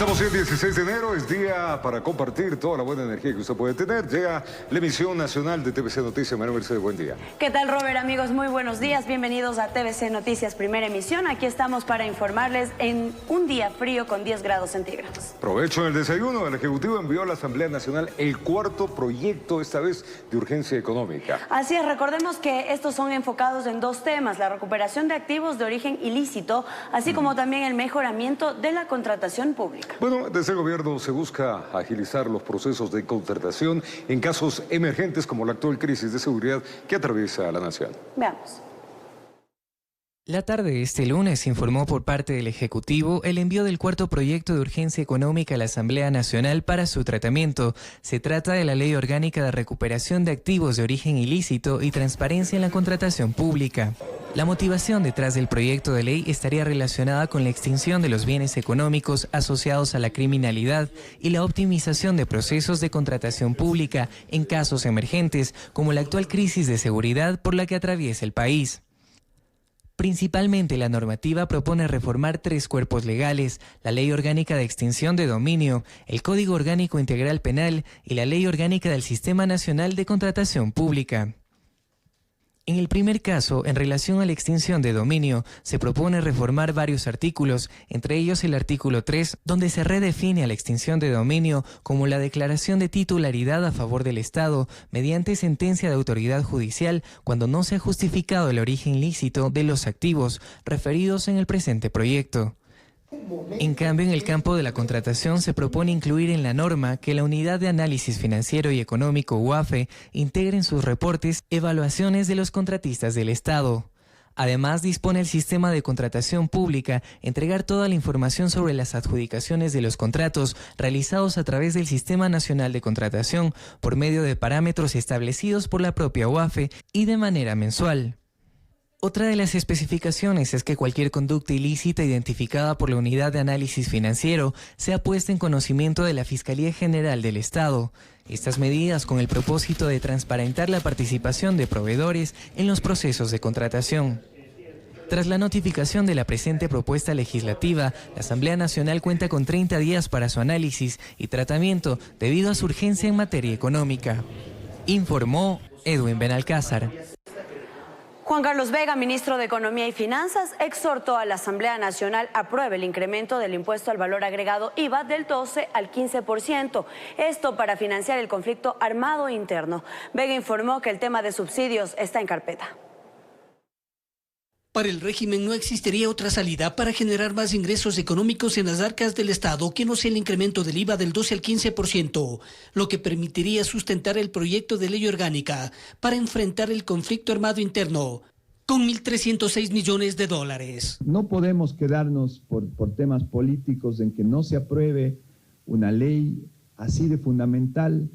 Estamos el 16 de enero, es día para compartir toda la buena energía que usted puede tener. Llega la emisión nacional de TVC Noticias. María Mercedes, buen día. ¿Qué tal, Robert? Amigos, muy buenos días. Bienvenidos a TVC Noticias, primera emisión. Aquí estamos para informarles en un día frío con 10 grados centígrados. Provecho en el desayuno. El Ejecutivo envió a la Asamblea Nacional el cuarto proyecto, esta vez de urgencia económica. Así es, recordemos que estos son enfocados en dos temas: la recuperación de activos de origen ilícito, así como también el mejoramiento de la contratación pública. Bueno, desde el gobierno se busca agilizar los procesos de contratación en casos emergentes como la actual crisis de seguridad que atraviesa la nación. Veamos. La tarde de este lunes informó por parte del Ejecutivo el envío del cuarto proyecto de urgencia económica a la Asamblea Nacional para su tratamiento. Se trata de la Ley Orgánica de Recuperación de Activos de Origen Ilícito y Transparencia en la Contratación Pública. La motivación detrás del proyecto de ley estaría relacionada con la extinción de los bienes económicos asociados a la criminalidad y la optimización de procesos de contratación pública en casos emergentes, como la actual crisis de seguridad por la que atraviesa el país. Principalmente, la normativa propone reformar 3 cuerpos legales: la Ley Orgánica de Extinción de Dominio, el Código Orgánico Integral Penal y la Ley Orgánica del Sistema Nacional de Contratación Pública. En el primer caso, en relación a la extinción de dominio, se propone reformar varios artículos, entre ellos el artículo 3, donde se redefine a la extinción de dominio como la declaración de titularidad a favor del Estado mediante sentencia de autoridad judicial cuando no se ha justificado el origen lícito de los activos referidos en el presente proyecto. En cambio, en el campo de la contratación se propone incluir en la norma que la Unidad de Análisis Financiero y Económico UAFE integre en sus reportes evaluaciones de los contratistas del Estado. Además, dispone el sistema de contratación pública entregar toda la información sobre las adjudicaciones de los contratos realizados a través del Sistema Nacional de Contratación por medio de parámetros establecidos por la propia UAFE y de manera mensual. Otra de las especificaciones es que cualquier conducta ilícita identificada por la Unidad de Análisis Financiero sea puesta en conocimiento de la Fiscalía General del Estado. Estas medidas con el propósito de transparentar la participación de proveedores en los procesos de contratación. Tras la notificación de la presente propuesta legislativa, la Asamblea Nacional cuenta con 30 días para su análisis y tratamiento debido a su urgencia en materia económica. Informó Edwin Benalcázar. Juan Carlos Vega, ministro de Economía y Finanzas, exhortó a la Asamblea Nacional a apruebe el incremento del impuesto al valor agregado IVA del 12 al 15%. Esto para financiar el conflicto armado interno. Vega informó que el tema de subsidios está en carpeta. Para el régimen no existiría otra salida para generar más ingresos económicos en las arcas del Estado que no sea el incremento del IVA del 12 al 15%, lo que permitiría sustentar el proyecto de ley orgánica para enfrentar el conflicto armado interno con 1.306 millones de dólares. No podemos quedarnos por temas políticos en que no se apruebe una ley así de fundamental.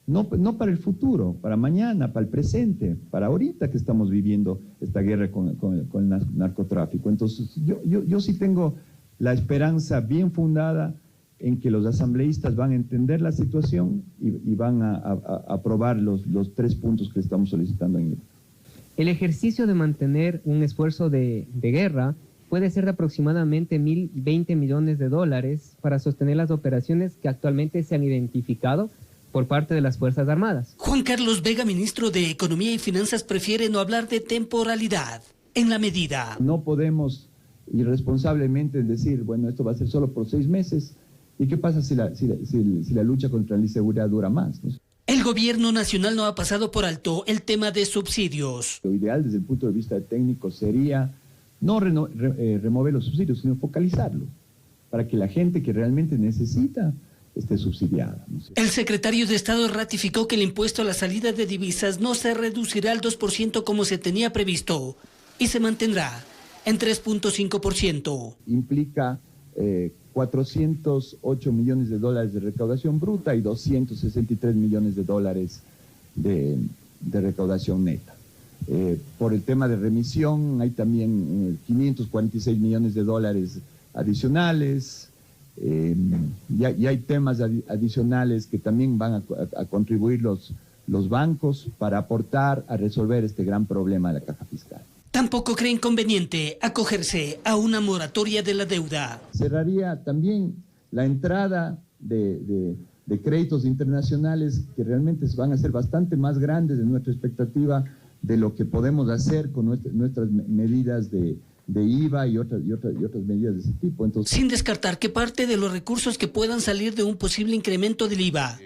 No para el futuro, para mañana, para el presente, para ahorita que estamos viviendo esta guerra con el narcotráfico. Entonces, yo sí tengo la esperanza bien fundada en que los asambleístas van a entender la situación y van a aprobar los 3 puntos que estamos solicitando en el. El ejercicio de mantener un esfuerzo de guerra puede ser de aproximadamente 1.020 millones de dólares para sostener las operaciones que actualmente se han identificado por parte de las Fuerzas Armadas. Juan Carlos Vega, ministro de Economía y Finanzas, prefiere no hablar de temporalidad en la medida. No podemos irresponsablemente decir, bueno, esto va a ser solo por 6 meses. ¿Y qué pasa si la lucha contra la inseguridad dura más, ¿no? El gobierno nacional no ha pasado por alto el tema de subsidios. Lo ideal desde el punto de vista técnico sería no remover los subsidios, sino focalizarlo para que la gente que realmente necesita esté subsidiada, ¿no? El secretario de Estado ratificó que el impuesto a la salida de divisas no se reducirá al 2% como se tenía previsto y se mantendrá en 3.5%. Implica 408 millones de dólares de recaudación bruta y 263 millones de dólares de recaudación neta. Por el tema de remisión hay también 546 millones de dólares adicionales. Y hay temas adicionales que también van a contribuir los bancos para aportar a resolver este gran problema de la caja fiscal. Tampoco cree inconveniente acogerse a una moratoria de la deuda. Cerraría también la entrada de créditos internacionales que realmente van a ser bastante más grandes de nuestra expectativa de lo que podemos hacer con nuestras medidas de IVA y otras medidas de ese tipo. Entonces, sin descartar que parte de los recursos que puedan salir de un posible incremento del IVA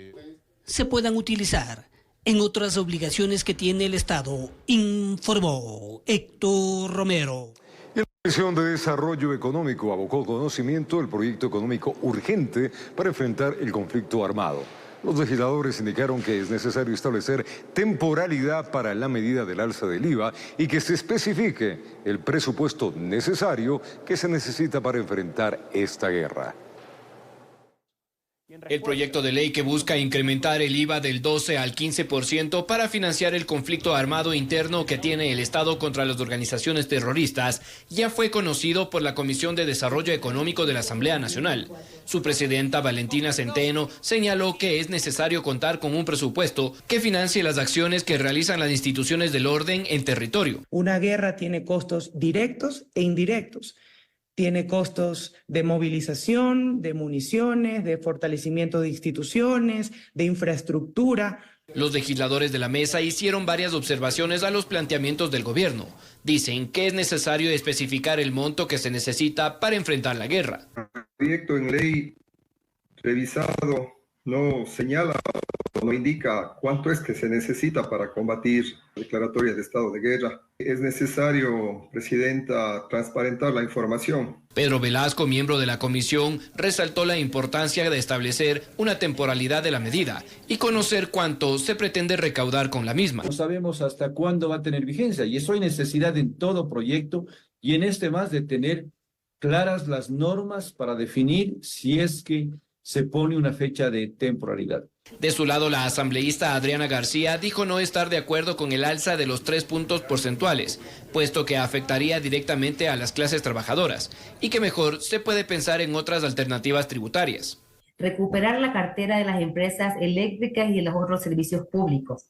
se puedan utilizar en otras obligaciones que tiene el Estado, informó Héctor Romero. La Comisión de Desarrollo Económico abocó conocimiento del proyecto económico urgente para enfrentar el conflicto armado. Los legisladores indicaron que es necesario establecer temporalidad para la medida del alza del IVA y que se especifique el presupuesto necesario que se necesita para enfrentar esta guerra. El proyecto de ley que busca incrementar el IVA del 12 al 15% para financiar el conflicto armado interno que tiene el Estado contra las organizaciones terroristas ya fue conocido por la Comisión de Desarrollo Económico de la Asamblea Nacional. Su presidenta, Valentina Centeno, señaló que es necesario contar con un presupuesto que financie las acciones que realizan las instituciones del orden en territorio. Una guerra tiene costos directos e indirectos. Tiene costos de movilización, de municiones, de fortalecimiento de instituciones, de infraestructura. Los legisladores de la mesa hicieron varias observaciones a los planteamientos del gobierno. Dicen que es necesario especificar el monto que se necesita para enfrentar la guerra. El proyecto en ley revisado no señala o no indica cuánto es que se necesita para combatir declaratorias de estado de guerra. Es necesario, Presidenta, transparentar la información. Pedro Velasco, miembro de la comisión, resaltó la importancia de establecer una temporalidad de la medida y conocer cuánto se pretende recaudar con la misma. No sabemos hasta cuándo va a tener vigencia y eso hay necesidad en todo proyecto y en este más de tener claras las normas para definir si es que se pone una fecha de temporalidad. De su lado, la asambleísta Adriana García dijo no estar de acuerdo con el alza de los 3 puntos porcentuales, puesto que afectaría directamente a las clases trabajadoras y que mejor se puede pensar en otras alternativas tributarias. Recuperar la cartera de las empresas eléctricas y de los otros servicios públicos.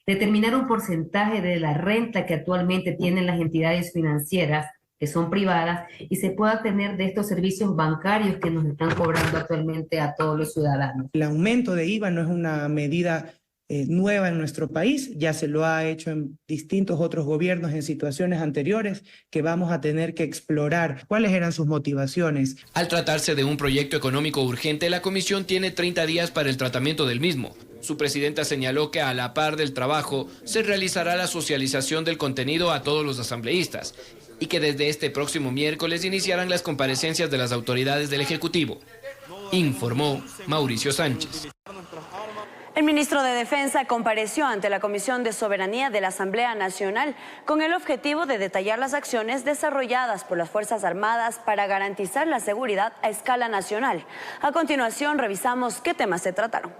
Determinar un porcentaje de la renta que actualmente tienen las entidades financieras que son privadas y se pueda tener de estos servicios bancarios que nos están cobrando actualmente a todos los ciudadanos. El aumento de IVA no es una medida nueva en nuestro país, ya se lo ha hecho en distintos otros gobiernos en situaciones anteriores que vamos a tener que explorar cuáles eran sus motivaciones. Al tratarse de un proyecto económico urgente, la comisión tiene 30 días para el tratamiento del mismo. Su presidenta señaló que a la par del trabajo se realizará la socialización del contenido a todos los asambleístas y que desde este próximo miércoles iniciarán las comparecencias de las autoridades del Ejecutivo, informó Mauricio Sánchez. El ministro de Defensa compareció ante la Comisión de Soberanía de la Asamblea Nacional con el objetivo de detallar las acciones desarrolladas por las Fuerzas Armadas para garantizar la seguridad a escala nacional. A continuación, revisamos qué temas se trataron.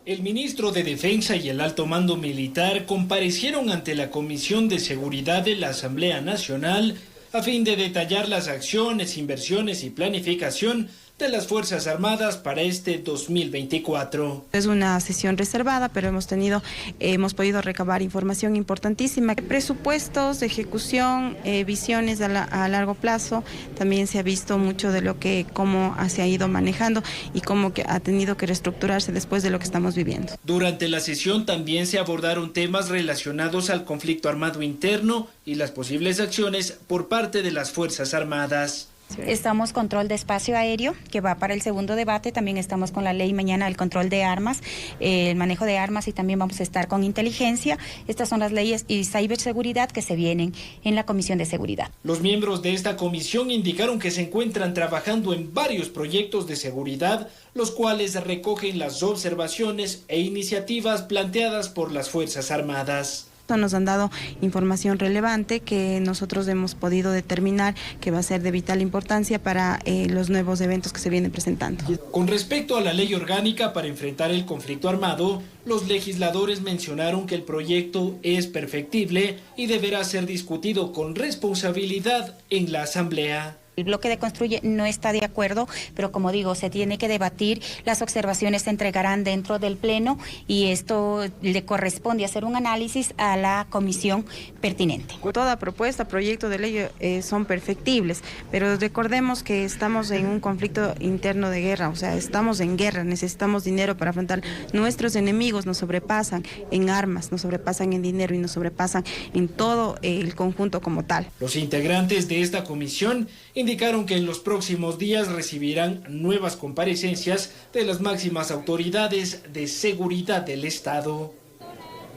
El ministro de Defensa y el alto mando militar comparecieron ante la Comisión de Seguridad de la Asamblea Nacional a fin de detallar las acciones, inversiones y planificación de las Fuerzas Armadas para este 2024. Es una sesión reservada, pero hemos podido recabar información importantísima. Presupuestos, ejecución, visiones a largo plazo. También se ha visto mucho de cómo se ha ido manejando y cómo que ha tenido que reestructurarse después de lo que estamos viviendo. Durante la sesión también se abordaron temas relacionados al conflicto armado interno y las posibles acciones por parte de las Fuerzas Armadas. Estamos control de espacio aéreo, que va para el segundo debate. También estamos con la ley mañana del control de armas, el manejo de armas, y también vamos a estar con inteligencia. Estas son las leyes y ciberseguridad que se vienen en la Comisión de Seguridad. Los miembros de esta comisión indicaron que se encuentran trabajando en varios proyectos de seguridad, los cuales recogen las observaciones e iniciativas planteadas por las Fuerzas Armadas. Nos han dado información relevante que nosotros hemos podido determinar que va a ser de vital importancia para los nuevos eventos que se vienen presentando. Con respecto a la ley orgánica para enfrentar el conflicto armado, los legisladores mencionaron que el proyecto es perfectible y deberá ser discutido con responsabilidad en la Asamblea. El bloque de Construye no está de acuerdo, pero como digo, se tiene que debatir, las observaciones se entregarán dentro del Pleno y esto le corresponde hacer un análisis a la comisión pertinente. Toda propuesta, proyecto de ley son perfectibles, pero recordemos que estamos en un conflicto interno de guerra, o sea, estamos en guerra, necesitamos dinero para afrontar. Nuestros enemigos nos sobrepasan en armas, nos sobrepasan en dinero y nos sobrepasan en todo el conjunto como tal. Los integrantes de esta comisión indicaron que en los próximos días recibirán nuevas comparecencias de las máximas autoridades de seguridad del Estado.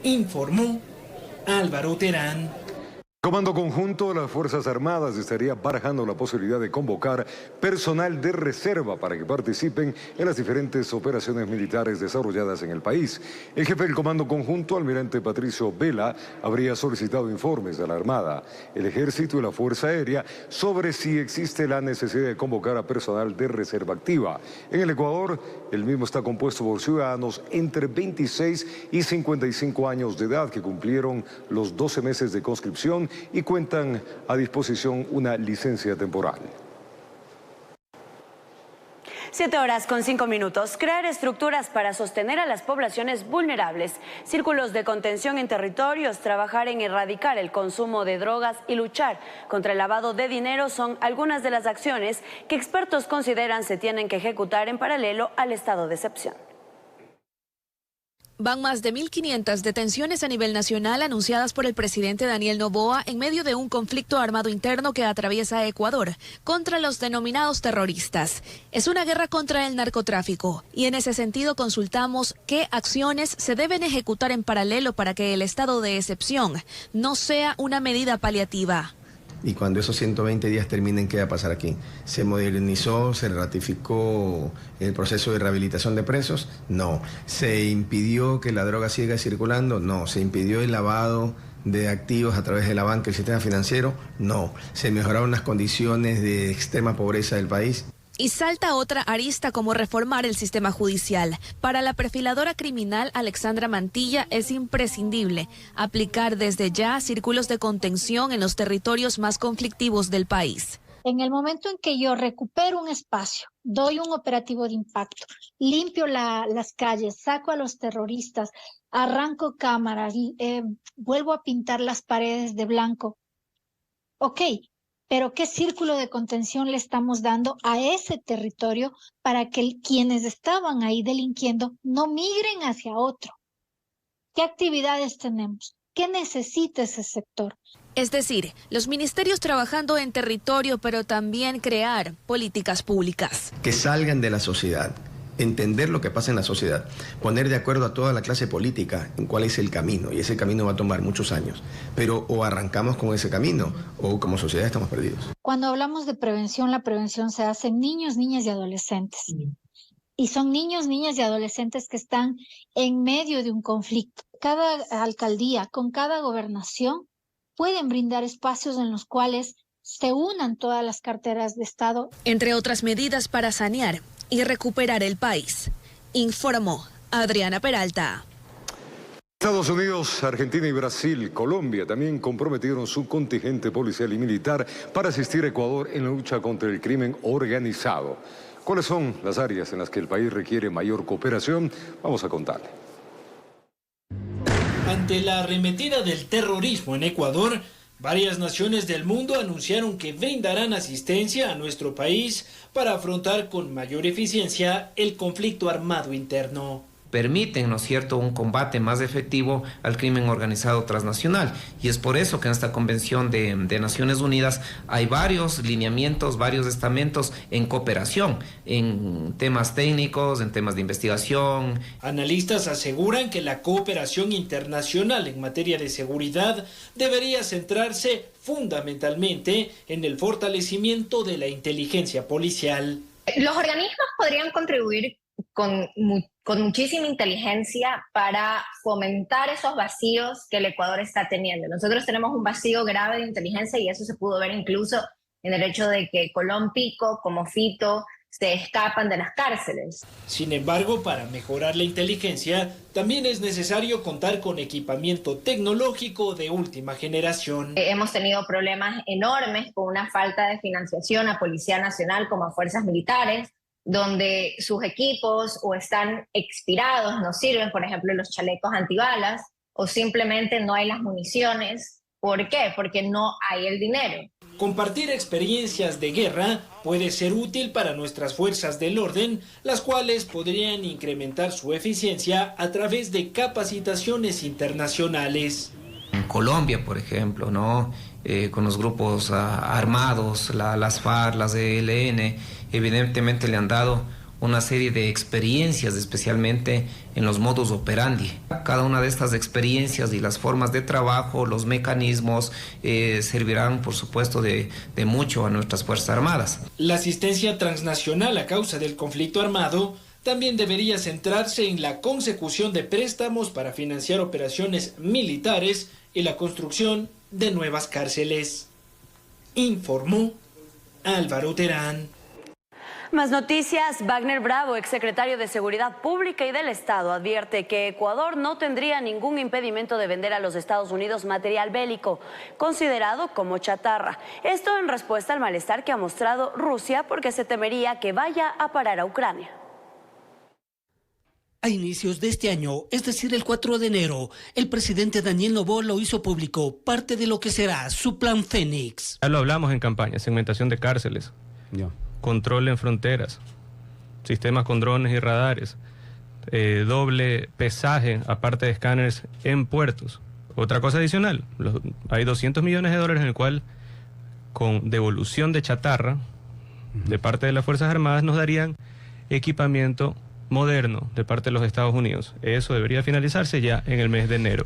Informó Álvaro Terán. Comando Conjunto de las Fuerzas Armadas estaría barajando la posibilidad de convocar personal de reserva para que participen en las diferentes operaciones militares desarrolladas en el país. El jefe del Comando Conjunto, almirante Patricio Vela, habría solicitado informes a la Armada, el Ejército y la Fuerza Aérea sobre si existe la necesidad de convocar a personal de reserva activa. En el Ecuador, el mismo está compuesto por ciudadanos entre 26 y 55 años de edad que cumplieron los 12 meses de conscripción y cuentan a disposición una licencia temporal. 7:05. Crear estructuras para sostener a las poblaciones vulnerables, círculos de contención en territorios, trabajar en erradicar el consumo de drogas y luchar contra el lavado de dinero son algunas de las acciones que expertos consideran se tienen que ejecutar en paralelo al estado de excepción. Van más de 1.500 detenciones a nivel nacional anunciadas por el presidente Daniel Noboa en medio de un conflicto armado interno que atraviesa Ecuador contra los denominados terroristas. Es una guerra contra el narcotráfico y en ese sentido consultamos qué acciones se deben ejecutar en paralelo para que el estado de excepción no sea una medida paliativa. Y cuando esos 120 días terminen, ¿qué va a pasar aquí? ¿Se modernizó, se ratificó el proceso de rehabilitación de presos? No. ¿Se impidió que la droga siga circulando? No. ¿Se impidió el lavado de activos a través de la banca y el sistema financiero? No. ¿Se mejoraron las condiciones de extrema pobreza del país? Y salta otra arista como reformar el sistema judicial. Para la perfiladora criminal Alexandra Mantilla es imprescindible aplicar desde ya círculos de contención en los territorios más conflictivos del país. En el momento en que yo recupero un espacio, doy un operativo de impacto, limpio las calles, saco a los terroristas, arranco cámaras, vuelvo a pintar las paredes de blanco. Ok. Pero ¿qué círculo de contención le estamos dando a ese territorio para que quienes estaban ahí delinquiendo no migren hacia otro? ¿Qué actividades tenemos? ¿Qué necesita ese sector? Es decir, los ministerios trabajando en territorio, pero también crear políticas públicas. Que salgan de la sociedad. Entender lo que pasa en la sociedad, poner de acuerdo a toda la clase política en cuál es el camino, y ese camino va a tomar muchos años, pero o arrancamos con ese camino o como sociedad estamos perdidos. Cuando hablamos de prevención, la prevención se hace en niños, niñas y adolescentes. Y son niños, niñas y adolescentes que están en medio de un conflicto. Cada alcaldía, con cada gobernación, pueden brindar espacios en los cuales se unan todas las carteras de Estado. Entre otras medidas para sanear y recuperar el país, informó Adriana Peralta. Estados Unidos, Argentina y Brasil, Colombia también comprometieron su contingente policial y militar para asistir a Ecuador en la lucha contra el crimen organizado. ¿Cuáles son las áreas en las que el país requiere mayor cooperación? Vamos a contarle. Ante la arremetida del terrorismo en Ecuador, varias naciones del mundo anunciaron que brindarán asistencia a nuestro país para afrontar con mayor eficiencia el conflicto armado interno. Permiten, ¿no es cierto?, un combate más efectivo al crimen organizado transnacional. Y es por eso que en esta Convención de Naciones Unidas hay varios lineamientos, varios estamentos en cooperación, en temas técnicos, en temas de investigación. Analistas aseguran que la cooperación internacional en materia de seguridad debería centrarse fundamentalmente en el fortalecimiento de la inteligencia policial. Los organismos podrían contribuir con muchísima inteligencia para fomentar esos vacíos que el Ecuador está teniendo. Nosotros tenemos un vacío grave de inteligencia y eso se pudo ver incluso en el hecho de que Colón Pico, como Fito, se escapan de las cárceles. Sin embargo, para mejorar la inteligencia, también es necesario contar con equipamiento tecnológico de última generación. Hemos tenido problemas enormes con una falta de financiación a Policía Nacional como a fuerzas militares, donde sus equipos o están expirados, no sirven, por ejemplo, los chalecos antibalas, o simplemente no hay las municiones. ¿Por qué? Porque no hay el dinero. Compartir experiencias de guerra puede ser útil para nuestras fuerzas del orden, las cuales podrían incrementar su eficiencia a través de capacitaciones internacionales. En Colombia, por ejemplo, ¿no? Con los grupos armados, las FARC, las ELN, evidentemente le han dado una serie de experiencias, especialmente en los modus operandi. Cada una de estas experiencias y las formas de trabajo, los mecanismos, servirán, por supuesto, de mucho a nuestras Fuerzas Armadas. La asistencia transnacional a causa del conflicto armado también debería centrarse en la consecución de préstamos para financiar operaciones militares y la construcción de nuevas cárceles. Informó Álvaro Terán. Más noticias. Wagner Bravo, exsecretario de Seguridad Pública y del Estado, advierte que Ecuador no tendría ningún impedimento de vender a los Estados Unidos material bélico, considerado como chatarra. Esto en respuesta al malestar que ha mostrado Rusia porque se temería que vaya a parar a Ucrania. A inicios de este año, es decir, el 4 de enero, el presidente Daniel Noboa lo hizo público, parte de lo que será su plan Fénix. Ya lo hablamos en campaña, segmentación de cárceles. Control en fronteras, sistemas con drones y radares, doble pesaje, aparte de escáneres en puertos. Otra cosa adicional, hay 200 millones de dólares en el cual, con devolución de chatarra de parte de las Fuerzas Armadas, nos darían equipamiento moderno de parte de los Estados Unidos. Eso debería finalizarse ya en el mes de enero.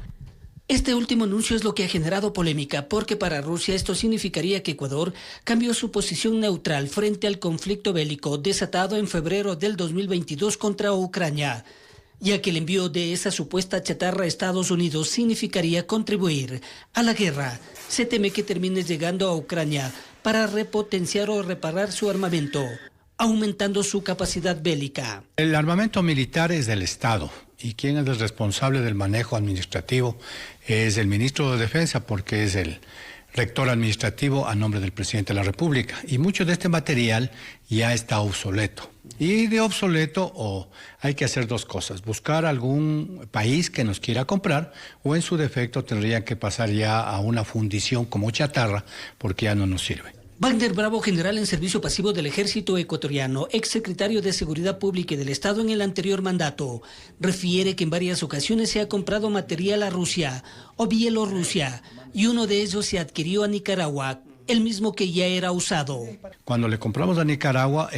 Este último anuncio es lo que ha generado polémica, porque para Rusia esto significaría que Ecuador cambió su posición neutral frente al conflicto bélico desatado en febrero del 2022 contra Ucrania, ya que el envío de esa supuesta chatarra a Estados Unidos significaría contribuir a la guerra. Se teme que termine llegando a Ucrania para repotenciar o reparar su armamento, aumentando su capacidad bélica. El armamento militar es del Estado. ¿Y quién es el responsable del manejo administrativo? Es el ministro de Defensa, porque es el rector administrativo a nombre del presidente de la República. Y mucho de este material ya está obsoleto. Y de obsoleto hay que hacer dos cosas: buscar algún país que nos quiera comprar, o en su defecto tendrían que pasar ya a una fundición como chatarra, porque ya no nos sirve. Wagner Bravo, general en servicio pasivo del Ejército ecuatoriano, exsecretario de Seguridad Pública y del Estado en el anterior mandato, refiere que en varias ocasiones se ha comprado material a Rusia o Bielorrusia, y uno de ellos se adquirió a Nicaragua, el mismo que ya era usado. Cuando le compramos a Nicaragua,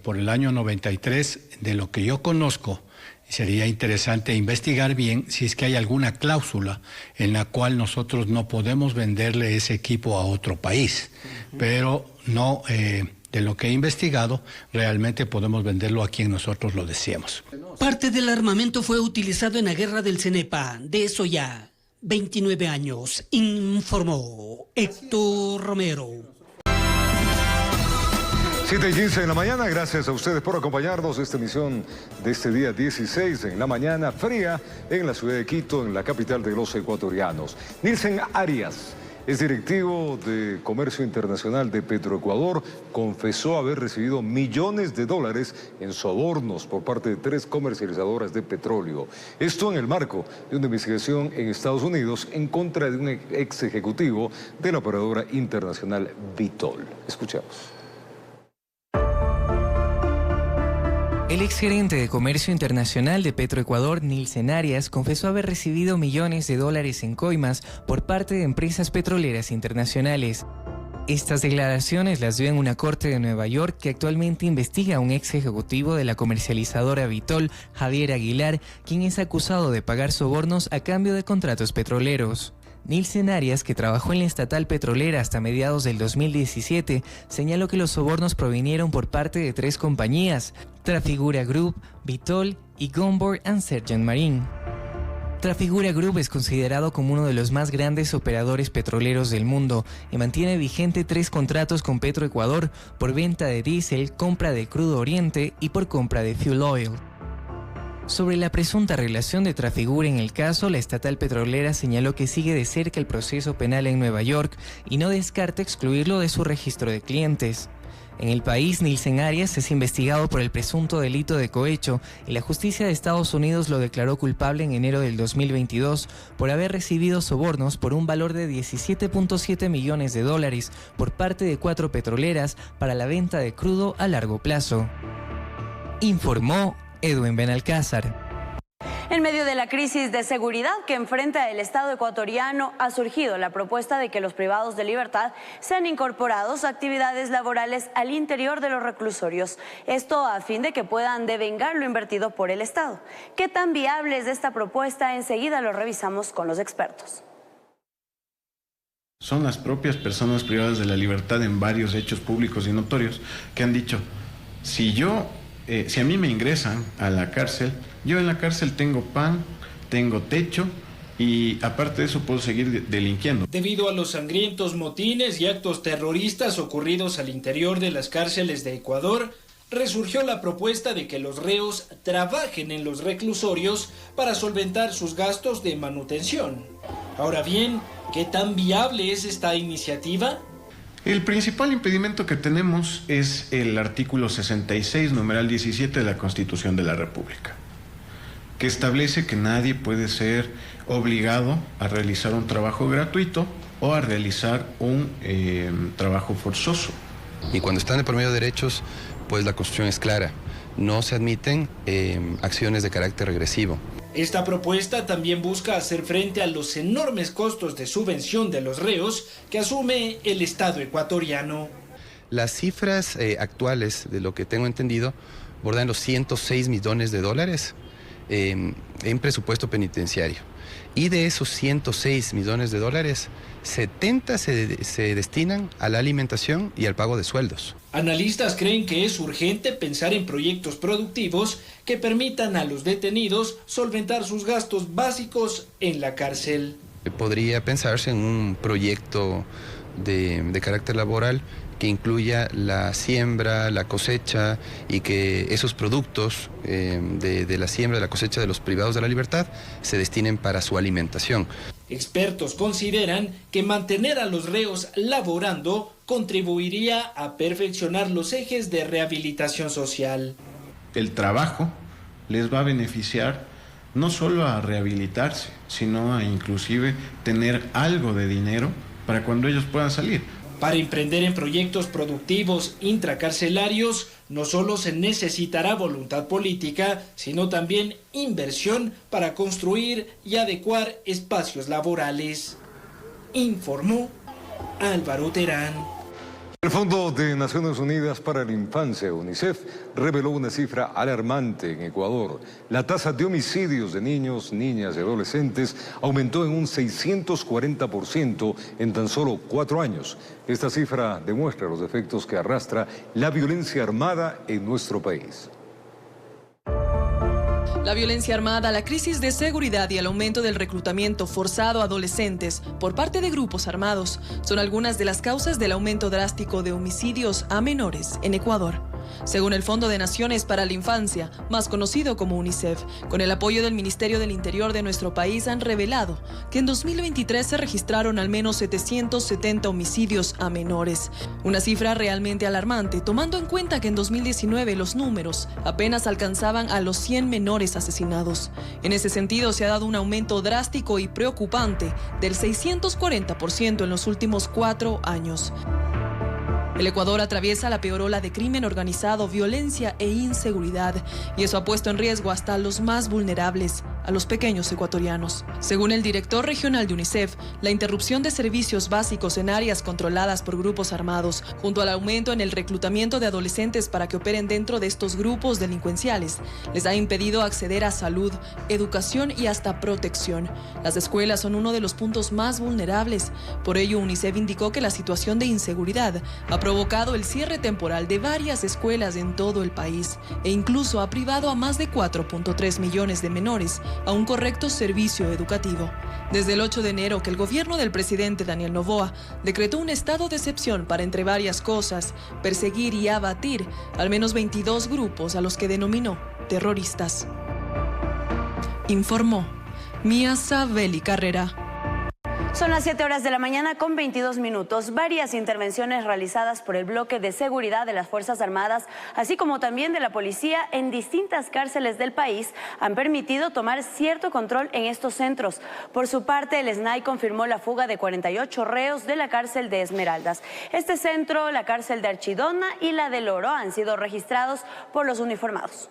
por el año 93, de lo que yo conozco, sería interesante investigar bien si es que hay alguna cláusula en la cual nosotros no podemos venderle ese equipo a otro país, pero no, de lo que he investigado, realmente podemos venderlo a quien nosotros lo deseemos. Parte del armamento fue utilizado en la guerra del Cenepa, de eso ya 29 años, informó Héctor Romero. 7:15 de la mañana, gracias a ustedes por acompañarnos esta emisión de este día 16 en la mañana fría en la ciudad de Quito, en la capital de los ecuatorianos. Nilsen Arias es directivo de Comercio Internacional de Petroecuador, confesó haber recibido millones de dólares en sobornos por parte de 3 comercializadoras de petróleo. Esto en el marco de una investigación en Estados Unidos en contra de un ex ejecutivo de la operadora internacional Vitol. Escuchemos. El exgerente de Comercio Internacional de Petroecuador, Nilsen Arias, confesó haber recibido millones de dólares en coimas por parte de empresas petroleras internacionales. Estas declaraciones las dio en una corte de Nueva York que actualmente investiga a un ex ejecutivo de la comercializadora Vitol, Javier Aguilar, quien es acusado de pagar sobornos a cambio de contratos petroleros. Nilsen Arias, que trabajó en la estatal petrolera hasta mediados del 2017, señaló que los sobornos provinieron por parte de 3 compañías: Trafigura Group, Vitol y Gunvor and Sergeant Marine. Trafigura Group es considerado como uno de los más grandes operadores petroleros del mundo y mantiene vigente 3 contratos con Petroecuador por venta de diésel, compra de crudo oriente y por compra de fuel oil. Sobre la presunta relación de Trafigura en el caso, la estatal petrolera señaló que sigue de cerca el proceso penal en Nueva York y no descarta excluirlo de su registro de clientes. En el país, Nielsen Arias es investigado por el presunto delito de cohecho y la justicia de Estados Unidos lo declaró culpable en enero del 2022 por haber recibido sobornos por un valor de $17.7 millones por parte de 4 petroleras para la venta de crudo a largo plazo. Informó Edwin Benalcázar. En medio de la crisis de seguridad que enfrenta el Estado ecuatoriano, ha surgido la propuesta de que los privados de libertad sean incorporados a actividades laborales al interior de los reclusorios. Esto a fin de que puedan devengar lo invertido por el Estado. ¿Qué tan viable es esta propuesta? Enseguida lo revisamos con los expertos. Son las propias personas privadas de la libertad en varios hechos públicos y notorios que han dicho, si a mí me ingresan a la cárcel, yo en la cárcel tengo pan, tengo techo y aparte de eso puedo seguir delinquiendo. Debido a los sangrientos motines y actos terroristas ocurridos al interior de las cárceles de Ecuador, resurgió la propuesta de que los reos trabajen en los reclusorios para solventar sus gastos de manutención. Ahora bien, ¿qué tan viable es esta iniciativa? El principal impedimento que tenemos es el artículo 66, numeral 17 de la Constitución de la República, que establece que nadie puede ser obligado a realizar un trabajo gratuito o a realizar un trabajo forzoso. Y cuando están de por medio de derechos, pues la Constitución es clara, no se admiten acciones de carácter regresivo. Esta propuesta también busca hacer frente a los enormes costos de subvención de los reos que asume el Estado ecuatoriano. Las cifras actuales, de lo que tengo entendido, bordan los $106 millones en presupuesto penitenciario. Y de esos $106 millones, 70 se destinan a la alimentación y al pago de sueldos. Analistas creen que es urgente pensar en proyectos productivos que permitan a los detenidos solventar sus gastos básicos en la cárcel. Podría pensarse en un proyecto de carácter laboral que incluya la siembra, la cosecha y que esos productos de la siembra, de la cosecha de los privados de la libertad se destinen para su alimentación. Expertos consideran que mantener a los reos laborando contribuiría a perfeccionar los ejes de rehabilitación social. El trabajo les va a beneficiar no solo a rehabilitarse, sino a inclusive tener algo de dinero para cuando ellos puedan salir. Para emprender en proyectos productivos intracarcelarios, no solo se necesitará voluntad política, sino también inversión para construir y adecuar espacios laborales. Informó Álvaro Terán. El Fondo de Naciones Unidas para la Infancia, UNICEF, reveló una cifra alarmante en Ecuador. La tasa de homicidios de niños, niñas y adolescentes aumentó en un 640% en tan solo 4 años. Esta cifra demuestra los efectos que arrastra la violencia armada en nuestro país. La violencia armada, la crisis de seguridad y el aumento del reclutamiento forzado a adolescentes por parte de grupos armados son algunas de las causas del aumento drástico de homicidios a menores en Ecuador. Según el Fondo de Naciones para la Infancia, más conocido como UNICEF, con el apoyo del Ministerio del Interior de nuestro país, han revelado que en 2023 se registraron al menos 770 homicidios a menores. Una cifra realmente alarmante, tomando en cuenta que en 2019 los números apenas alcanzaban a los 100 menores asesinados. En ese sentido, se ha dado un aumento drástico y preocupante del 640% en los últimos 4 años. El Ecuador atraviesa la peor ola de crimen organizado, violencia e inseguridad, y eso ha puesto en riesgo hasta a los más vulnerables, a los pequeños ecuatorianos. Según el director regional de UNICEF, la interrupción de servicios básicos en áreas controladas por grupos armados, junto al aumento en el reclutamiento de adolescentes para que operen dentro de estos grupos delincuenciales, les ha impedido acceder a salud, educación y hasta protección. Las escuelas son uno de los puntos más vulnerables. Por ello, UNICEF indicó que la situación de inseguridad ha provocado el cierre temporal de varias escuelas en todo el país e incluso ha privado a más de 4.3 millones de menores a un correcto servicio educativo. Desde el 8 de enero que el gobierno del presidente Daniel Noboa decretó un estado de excepción para, entre varias cosas, perseguir y abatir al menos 22 grupos a los que denominó terroristas. Informó Mía Sabeli Carrera. Son las 7 horas de la mañana con 22 minutos. Varias intervenciones realizadas por el bloque de seguridad de las Fuerzas Armadas, así como también de la policía en distintas cárceles del país, han permitido tomar cierto control en estos centros. Por su parte, el SNAI confirmó la fuga de 48 reos de la cárcel de Esmeraldas. Este centro, la cárcel de Archidona y la del Oro han sido registrados por los uniformados.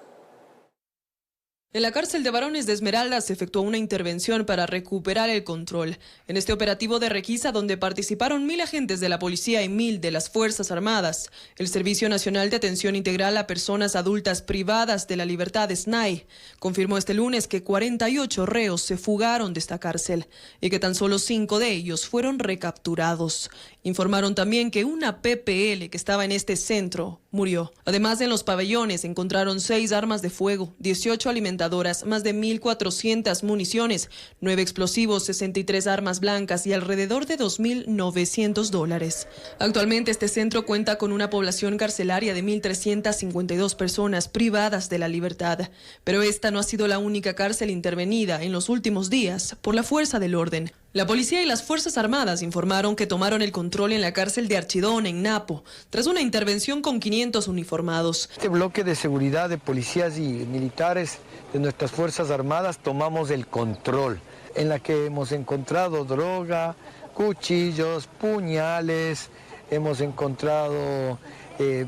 En la cárcel de varones de Esmeraldas se efectuó una intervención para recuperar el control. En este operativo de requisa, donde participaron 1.000 agentes de la policía y 1.000 de las Fuerzas Armadas, el Servicio Nacional de Atención Integral a Personas Adultas Privadas de la Libertad, SNAI, confirmó este lunes que 48 reos se fugaron de esta cárcel y que tan solo 5 de ellos fueron recapturados. Informaron también que una PPL que estaba en este centro murió. Además, en los pabellones encontraron 6 armas de fuego, 18 alimentadoras, más de 1.400 municiones, 9 explosivos, 63 armas blancas y alrededor de $2.900. Actualmente este centro cuenta con una población carcelaria de 1.352 personas privadas de la libertad. Pero esta no ha sido la única cárcel intervenida en los últimos días por la fuerza del orden. La policía y las Fuerzas Armadas informaron que tomaron el control en la cárcel de Archidona, en Napo, tras una intervención con 500 uniformados. Este bloque de seguridad de policías y militares de nuestras Fuerzas Armadas tomamos el control, en la que hemos encontrado droga, cuchillos, puñales, hemos encontrado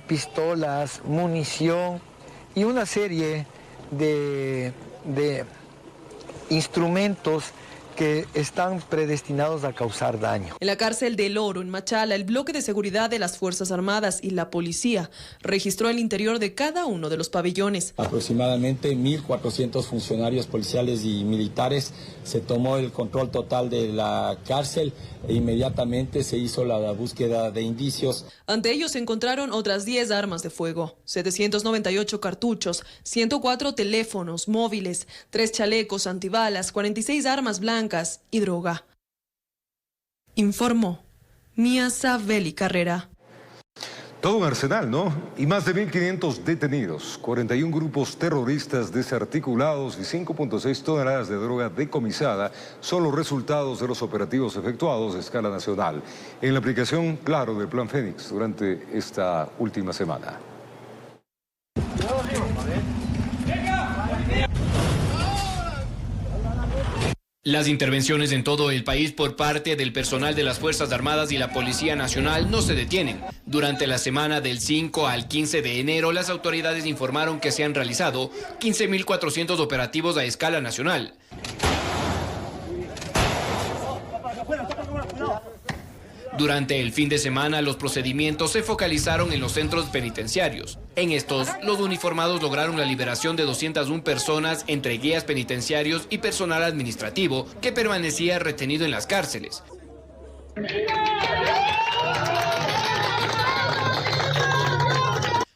pistolas, munición y una serie de instrumentos que están predestinados a causar daño. En la cárcel del Oro, en Machala, el bloque de seguridad de las Fuerzas Armadas y la policía registró el interior de cada uno de los pabellones. Aproximadamente 1.400 funcionarios policiales y militares. Se tomó el control total de la cárcel e inmediatamente se hizo la búsqueda de indicios. Ante ellos se encontraron otras 10 armas de fuego, 798 cartuchos, 104 teléfonos móviles, 3 chalecos antibalas, 46 armas blancas y droga. Informó Mía Sabeli Carrera. Todo un arsenal, ¿no? Y más de 1.500 detenidos, 41 grupos terroristas desarticulados y 5.6 toneladas de droga decomisada son los resultados de los operativos efectuados a escala nacional en la aplicación, claro, del Plan Fénix durante esta última semana. Las intervenciones en todo el país por parte del personal de las Fuerzas Armadas y la Policía Nacional no se detienen. Durante la semana del 5 al 15 de enero, las autoridades informaron que se han realizado 15.400 operativos a escala nacional. Durante el fin de semana, los procedimientos se focalizaron en los centros penitenciarios. En estos, los uniformados lograron la liberación de 201 personas entre guías penitenciarios y personal administrativo que permanecía retenido en las cárceles.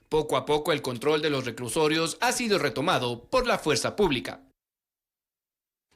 Poco a poco, el control de los reclusorios ha sido retomado por la fuerza pública.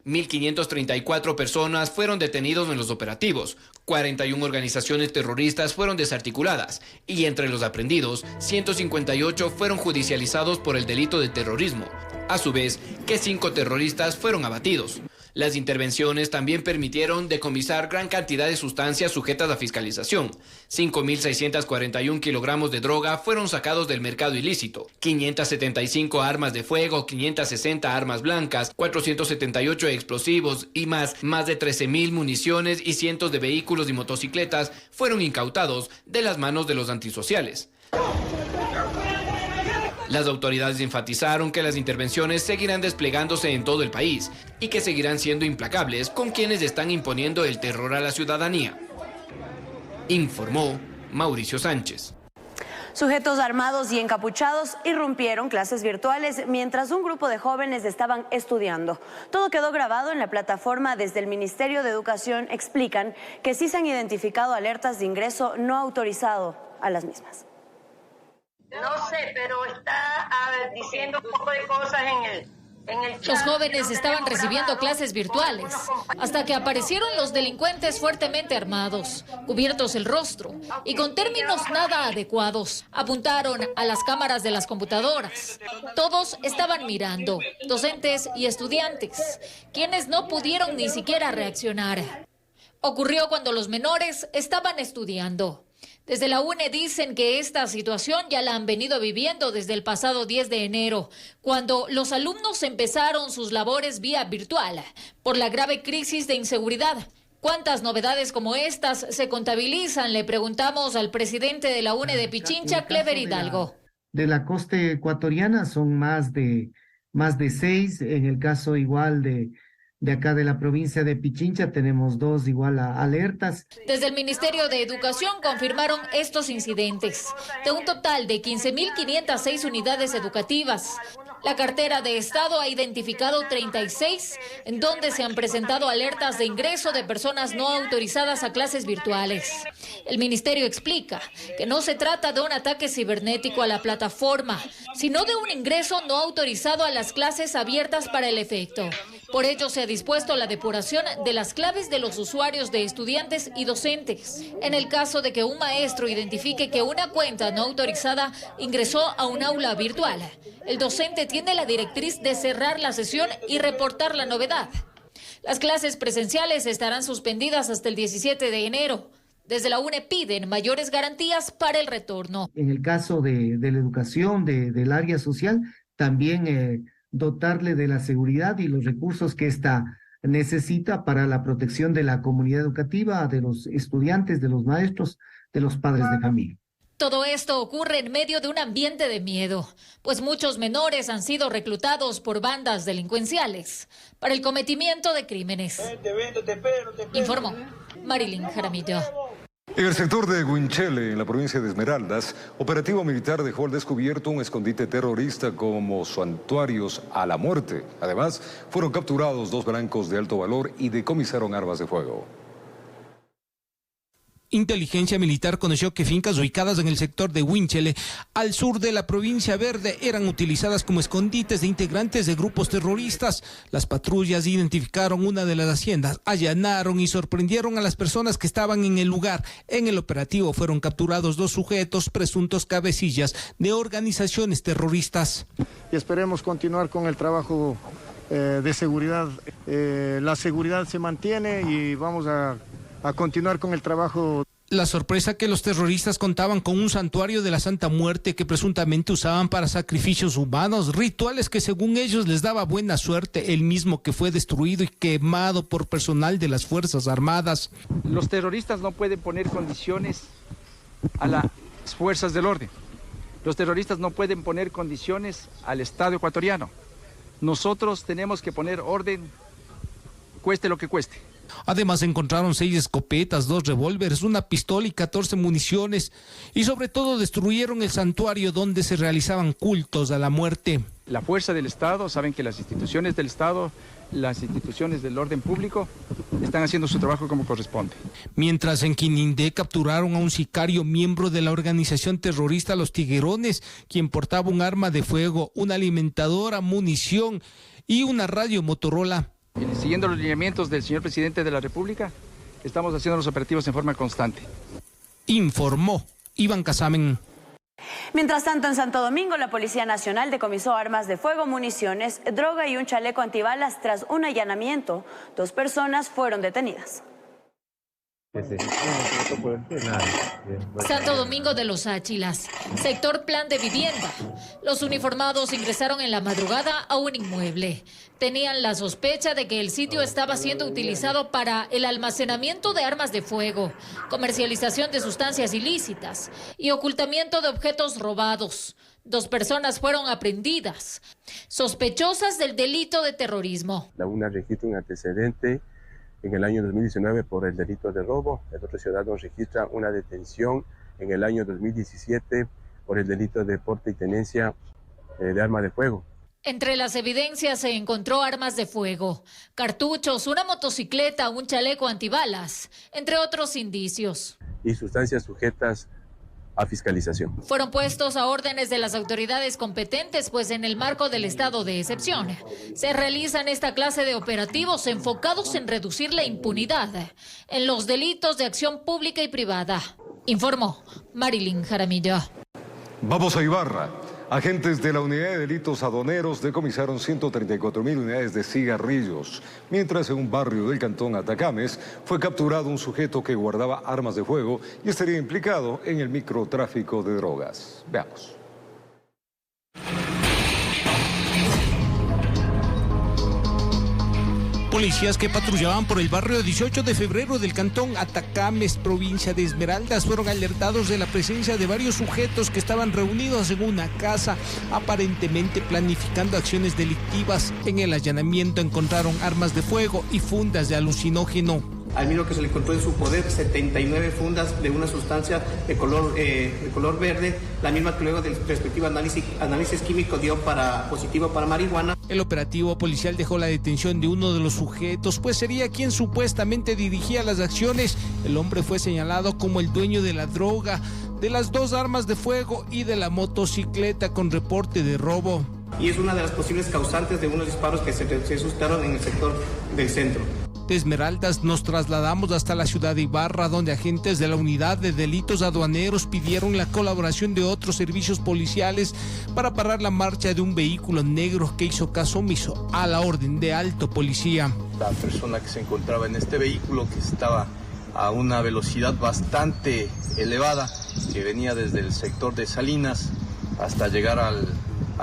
1.534 personas fueron detenidos en los operativos, 41 organizaciones terroristas fueron desarticuladas y entre los aprehendidos, 158 fueron judicializados por el delito de terrorismo. A su vez, que 5 terroristas fueron abatidos. Las intervenciones también permitieron decomisar gran cantidad de sustancias sujetas a fiscalización. 5.641 kilogramos de droga fueron sacados del mercado ilícito, 575 armas de fuego, 560 armas blancas, 478 explosivos y más de 13.000 municiones y cientos de vehículos y motocicletas fueron incautados de las manos de los antisociales. Las autoridades enfatizaron que las intervenciones seguirán desplegándose en todo el país y que seguirán siendo implacables con quienes están imponiendo el terror a la ciudadanía. Informó Mauricio Sánchez. Sujetos armados y encapuchados irrumpieron clases virtuales mientras un grupo de jóvenes estaban estudiando. Todo quedó grabado en la plataforma. Desde el Ministerio de Educación explican que sí se han identificado alertas de ingreso no autorizado a las mismas. No sé, pero está diciendo un poco de cosas Los jóvenes estaban recibiendo clases virtuales hasta que aparecieron los delincuentes fuertemente armados, cubiertos el rostro y con términos nada adecuados. Apuntaron a las cámaras de las computadoras. Todos estaban mirando, docentes y estudiantes, quienes no pudieron ni siquiera reaccionar. Ocurrió cuando los menores estaban estudiando. Desde la UNE dicen que esta situación ya la han venido viviendo desde el pasado 10 de enero, cuando los alumnos empezaron sus labores vía virtual por la grave crisis de inseguridad. ¿Cuántas novedades como estas se contabilizan? Le preguntamos al presidente de la UNE de Pichincha, Clever Hidalgo. De la costa ecuatoriana son más de 6, en el caso igual de acá de la provincia de Pichincha tenemos 2 igual alertas. Desde el Ministerio de Educación confirmaron estos incidentes, de un total de 15.506 unidades educativas. La cartera de Estado ha identificado 36, en donde se han presentado alertas de ingreso de personas no autorizadas a clases virtuales. El Ministerio explica que no se trata de un ataque cibernético a la plataforma, sino de un ingreso no autorizado a las clases abiertas para el efecto. Por ello se ha dispuesto la depuración de las claves de los usuarios de estudiantes y docentes. En el caso de que un maestro identifique que una cuenta no autorizada ingresó a un aula virtual, el docente tiene la directriz de cerrar la sesión y reportar la novedad. Las clases presenciales estarán suspendidas hasta el 17 de enero. Desde la UNE piden mayores garantías para el retorno. En el caso de la educación, del área social, también dotarle de la seguridad y los recursos que ésta necesita para la protección de la comunidad educativa, de los estudiantes, de los maestros, de los padres de familia. Todo esto ocurre en medio de un ambiente de miedo, pues muchos menores han sido reclutados por bandas delincuenciales para el cometimiento de crímenes. Informó Marilyn Jaramillo. En el sector de Huinchele, en la provincia de Esmeraldas, operativo militar dejó al descubierto un escondite terrorista como santuarios a la muerte. Además, fueron capturados 2 blancos de alto valor y decomisaron armas de fuego. Inteligencia militar conoció que fincas ubicadas en el sector de Huinchele, al sur de la provincia verde, eran utilizadas como escondites de integrantes de grupos terroristas. Las patrullas identificaron una de las haciendas, allanaron y sorprendieron a las personas que estaban en el lugar. En el operativo fueron capturados 2 sujetos, presuntos cabecillas de organizaciones terroristas. Y esperemos continuar con el trabajo de seguridad. La seguridad se mantiene y vamos a continuar con el trabajo. La sorpresa que los terroristas contaban con un santuario de la Santa Muerte que presuntamente usaban para sacrificios humanos, rituales que según ellos les daba buena suerte, el mismo que fue destruido y quemado por personal de las Fuerzas Armadas. Los terroristas no pueden poner condiciones a las fuerzas del orden. Los terroristas no pueden poner condiciones al Estado ecuatoriano. Nosotros tenemos que poner orden, cueste lo que cueste. Además encontraron 6 escopetas, 2 revólveres, una pistola y 14 municiones, y sobre todo destruyeron el santuario donde se realizaban cultos a la muerte. La fuerza del Estado, saben que las instituciones del Estado, las instituciones del orden público están haciendo su trabajo como corresponde. Mientras en Quinindé capturaron a un sicario miembro de la organización terrorista Los Tiguerones, quien portaba un arma de fuego, una alimentadora, munición y una radio Motorola. Siguiendo los lineamientos del señor presidente de la República, estamos haciendo los operativos en forma constante. Informó Iván Casamen. Mientras tanto, en Santo Domingo, la Policía Nacional decomisó armas de fuego, municiones, droga y un chaleco antibalas. Tras un allanamiento, 2 personas fueron detenidas. Santo Domingo de los Áchilas, sector Plan de Vivienda. Los uniformados ingresaron en la madrugada a un inmueble. Tenían la sospecha de que el sitio estaba siendo utilizado para el almacenamiento de armas de fuego, comercialización de sustancias ilícitas y ocultamiento de objetos robados. 2 personas fueron aprehendidas, sospechosas del delito de terrorismo. La UNA registra un antecedente en el año 2019 por el delito de robo. El otro ciudadano registra una detención en el año 2017 por el delito de porte y tenencia de arma de fuego. Entre las evidencias se encontró armas de fuego, cartuchos, una motocicleta, un chaleco antibalas, entre otros indicios. Y sustancias sujetas a fiscalización. Fueron puestos a órdenes de las autoridades competentes, pues en el marco del estado de excepción se realizan esta clase de operativos enfocados en reducir la impunidad en los delitos de acción pública y privada. Informó Marilyn Jaramillo. Vamos a Ibarra. Agentes de la Unidad de Delitos Aduaneros decomisaron 134.000 unidades de cigarrillos, mientras en un barrio del cantón Atacames fue capturado un sujeto que guardaba armas de fuego y estaría implicado en el microtráfico de drogas. Veamos. Policías que patrullaban por el barrio 18 de febrero del cantón Atacames, provincia de Esmeraldas, fueron alertados de la presencia de varios sujetos que estaban reunidos en una casa, aparentemente planificando acciones delictivas. En el allanamiento encontraron armas de fuego y fundas de alucinógeno. Al mismo que se le encontró en su poder 79 fundas de una sustancia de color verde, la misma que luego del respectivo análisis químico dio positivo para marihuana. El operativo policial dejó la detención de uno de los sujetos, pues sería quien supuestamente dirigía las acciones. El hombre fue señalado como el dueño de la droga, de las 2 armas de fuego y de la motocicleta con reporte de robo. Y es una de las posibles causantes de unos disparos que se suscitaron en el sector del centro. De Esmeraldas nos trasladamos hasta la ciudad de Ibarra, donde agentes de la Unidad de Delitos Aduaneros pidieron la colaboración de otros servicios policiales para parar la marcha de un vehículo negro que hizo caso omiso a la orden de alto policía. La persona que se encontraba en este vehículo, que estaba a una velocidad bastante elevada, que venía desde el sector de Salinas hasta llegar a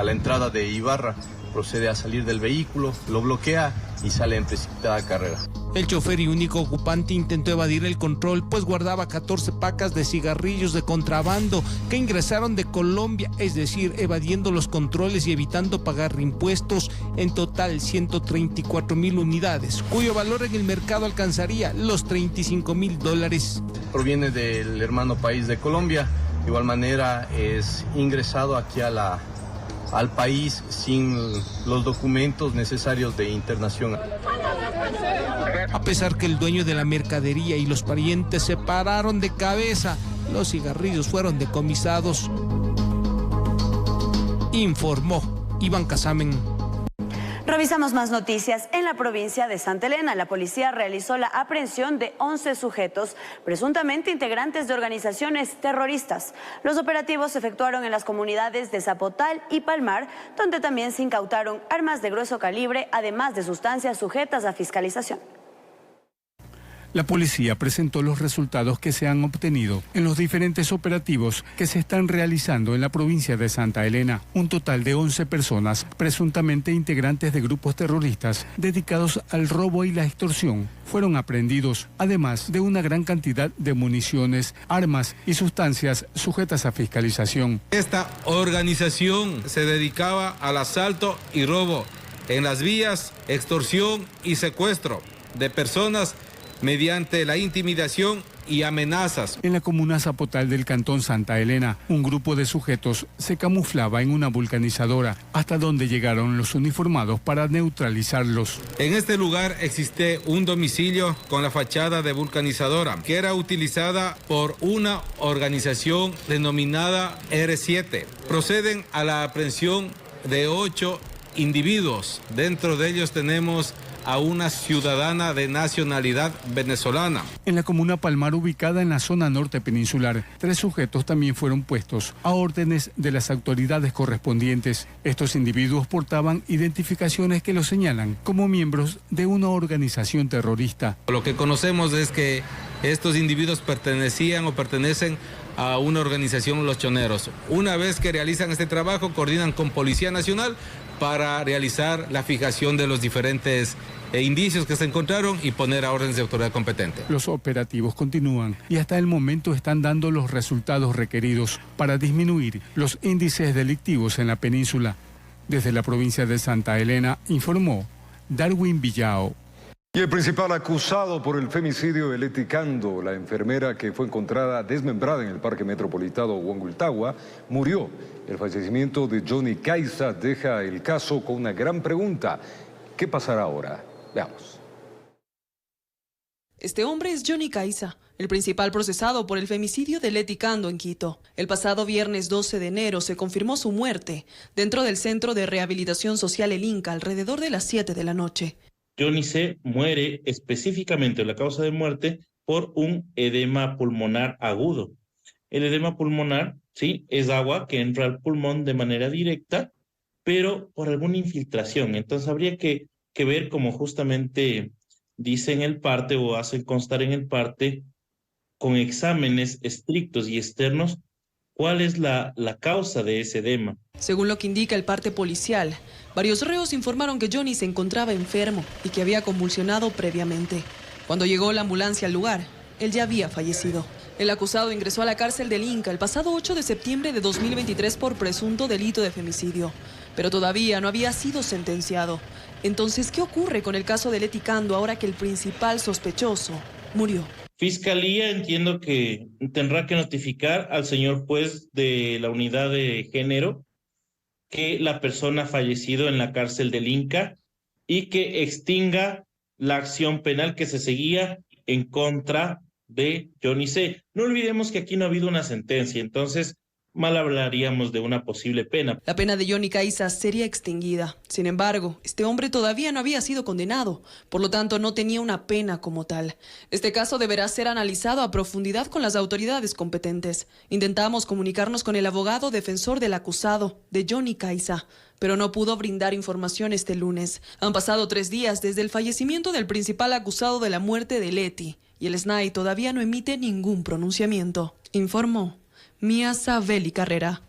la entrada de Ibarra, procede a salir del vehículo, lo bloquea y sale en precipitada carrera. El chofer y único ocupante intentó evadir el control, pues guardaba 14 pacas de cigarrillos de contrabando que ingresaron de Colombia, es decir, evadiendo los controles y evitando pagar impuestos. En total, 134.000 unidades, cuyo valor en el mercado alcanzaría los $35.000. Proviene del hermano país de Colombia. De igual manera, es ingresado aquí al país sin los documentos necesarios de internación. A pesar que el dueño de la mercadería y los parientes se pararon de cabeza, los cigarrillos fueron decomisados. Informó Iván Casamen. Revisamos más noticias. En la provincia de Santa Elena, la policía realizó la aprehensión de 11 sujetos, presuntamente integrantes de organizaciones terroristas. Los operativos se efectuaron en las comunidades de Zapotal y Palmar, donde también se incautaron armas de grueso calibre, además de sustancias sujetas a fiscalización. La policía presentó los resultados que se han obtenido en los diferentes operativos que se están realizando en la provincia de Santa Elena. Un total de 11 personas, presuntamente integrantes de grupos terroristas dedicados al robo y la extorsión, fueron aprehendidos, además de una gran cantidad de municiones, armas y sustancias sujetas a fiscalización. Esta organización se dedicaba al asalto y robo en las vías, extorsión y secuestro de personas mediante la intimidación y amenazas. En la comuna Zapotal del cantón Santa Elena, un grupo de sujetos se camuflaba en una vulcanizadora, hasta donde llegaron los uniformados para neutralizarlos. En este lugar existe un domicilio con la fachada de vulcanizadora, que era utilizada por una organización denominada R7. Proceden a la aprehensión de 8 individuos. Dentro de ellos tenemos a una ciudadana de nacionalidad venezolana. En la comuna Palmar, ubicada en la zona norte peninsular, 3 sujetos también fueron puestos a órdenes de las autoridades correspondientes. Estos individuos portaban identificaciones que los señalan como miembros de una organización terrorista. Lo que conocemos es que estos individuos pertenecían o pertenecen a una organización, Los Choneros. Una vez que realizan este trabajo, coordinan con Policía Nacional para realizar la fijación de los diferentes indicios que se encontraron y poner a órdenes de autoridad competente. Los operativos continúan y hasta el momento están dando los resultados requeridos para disminuir los índices delictivos en la península. Desde la provincia de Santa Elena, informó Darwin Villao. Y el principal acusado por el femicidio de Leti Cando, la enfermera que fue encontrada desmembrada en el Parque Metropolitano Huangultagua, murió. El fallecimiento de Johnny Caiza deja el caso con una gran pregunta. ¿Qué pasará ahora? Veamos. Este hombre es Johnny Caiza, el principal procesado por el femicidio de Leti Cando en Quito. El pasado viernes 12 de enero se confirmó su muerte dentro del Centro de Rehabilitación Social El Inca alrededor de las 7 de la noche. Johnny C. muere específicamente, la causa de muerte, por un edema pulmonar agudo. El edema pulmonar, sí, es agua que entra al pulmón de manera directa, pero por alguna infiltración. Entonces habría que ver, como justamente dice en el parte o hacen constar en el parte, con exámenes estrictos y externos, cuál es la causa de ese edema. Según lo que indica el parte policial, varios reos informaron que Johnny se encontraba enfermo y que había convulsionado previamente. Cuando llegó la ambulancia al lugar, él ya había fallecido. El acusado ingresó a la cárcel del Inca el pasado 8 de septiembre de 2023 por presunto delito de femicidio, pero todavía no había sido sentenciado. Entonces, ¿qué ocurre con el caso de Leti Cando ahora que el principal sospechoso murió? Fiscalía, entiendo que tendrá que notificar al señor juez de la unidad de género que la persona ha fallecido en la cárcel del Inca y que extinga la acción penal que se seguía en contra de Johnny C. No olvidemos que aquí no ha habido una sentencia, entonces mal hablaríamos de una posible pena. La pena de Johnny Caiza sería extinguida. Sin embargo, este hombre todavía no había sido condenado, por lo tanto no tenía una pena como tal. Este caso deberá ser analizado a profundidad con las autoridades competentes. Intentamos comunicarnos con el abogado defensor del acusado, de Johnny Caiza, pero no pudo brindar información este lunes. Han pasado 3 días desde el fallecimiento del principal acusado de la muerte de Leti, y el SNAI todavía no emite ningún pronunciamiento, informó Mía Sabeli Carrera.